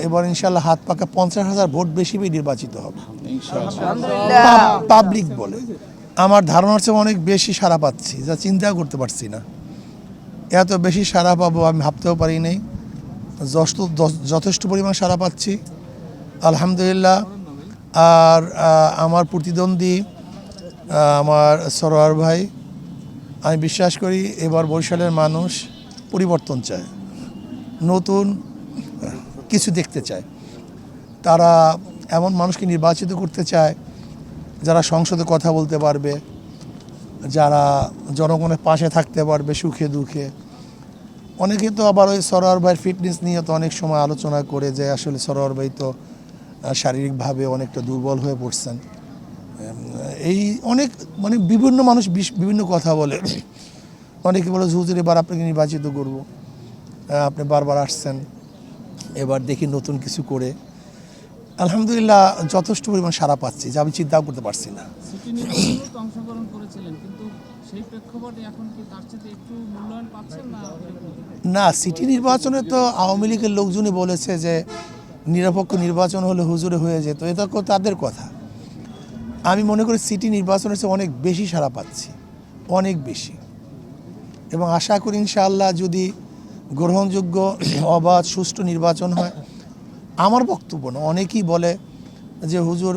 এবার ইনশাল্লাহ হাত পাকা 50,000 ভোট বেশি পেয়ে নির্বাচিত হবে পাবলিক বলে। আমার ধারণার চেয়ে অনেক বেশি সাড়া পাচ্ছি, যা চিন্তা করতে পারছি না। এত বেশি সাড়া পাবো আমি ভাবতেও পারি নাই। যথেষ্ট পরিমাণ সাড়া পাচ্ছি আলহামদুলিল্লাহ। আর আমার প্রতিদ্বন্দ্বী আমার সরোয়ার ভাই, আমি বিশ্বাস করি এবার বরিশালের মানুষ পরিবর্তন চায়, নতুন কিছু দেখতে চায়। তারা এমন মানুষকে নির্বাচিত করতে চায় যারা সংসদে কথা বলতে পারবে, যারা জনগণের পাশে থাকতে পারবে সুখে দুঃখে। অনেকে তো আবার ওই সরোয়ার ভাইয়ের ফিটনেস নিয়ে তো অনেক সময় আলোচনা করে যে আসলে সরোয়ার ভাই তো শারীরিকভাবে অনেকটা দুর্বল হয়ে পড়ছেন। এই অনেক মানে বিভিন্ন মানুষ বিভিন্ন কথা বলে। অনেকে বলে হুজুর এবার আপনাকে নির্বাচিত করব, আপনি বারবার আসছেন, এবার দেখি নতুন কিছু করে। আলহামদুলিল্লাহ যথেষ্ট পরিমাণ সাড়া পাচ্ছি, যা আমি চিন্তাও করতে পারছি না। না, সিটি নির্বাচনে তো আওয়ামী লীগের লোকজনই বলেছে যে নিরপেক্ষ নির্বাচন হলে হুজুরে হয়ে যেত, এটা তাদের কথা। আমি মনে করি সিটি নির্বাচনের চেয়ে অনেক বেশি সাড়া পাচ্ছি, অনেক বেশি। এবং আশা করি ইনশাআল্লাহ যদি গ্রহণযোগ্য অবাধ সুষ্ঠু নির্বাচন হয়। আমার বক্তব্য না, অনেকেই বলে যে হুজুর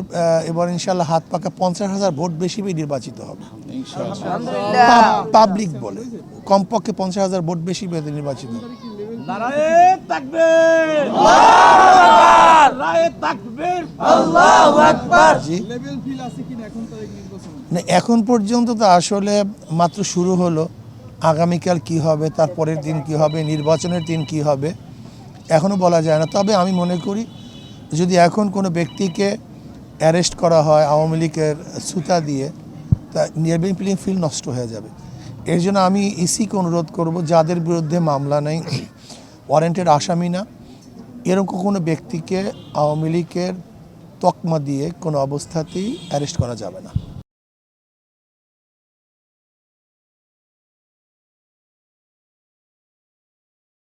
এবার ইনশাআল্লাহ হাত পাকা 50,000 ভোট বেশি পেয়ে নির্বাচিত হবে পাবলিক বলে। কমপক্ষে 50,000 ভোট বেশি পেয়ে নির্বাচিত হবে। এখন পর্যন্ত তো আসলে মাত্র শুরু হলো। আগামীকাল কি হবে, তারপরের দিন কি হবে, নির্বাচনের দিন কি হবে এখনও বলা যায় না। তবে আমি মনে করি যদি এখন কোনো ব্যক্তিকে অ্যারেস্ট করা হয় আওয়ামী লীগের সুতা দিয়ে, তা নিয়ারবিং প্লেইং ফিল্ড নষ্ট হয়ে যাবে। এর জন্য আমি ইসিকে অনুরোধ করব, যাদের বিরুদ্ধে মামলা নেই, ওয়ারেন্টেড আসামি না, এরকম কোনো ব্যক্তিকে আওয়ামী লীগের তকমা দিয়ে কোনো অবস্থাতেই অ্যারেস্ট করা যাবে না।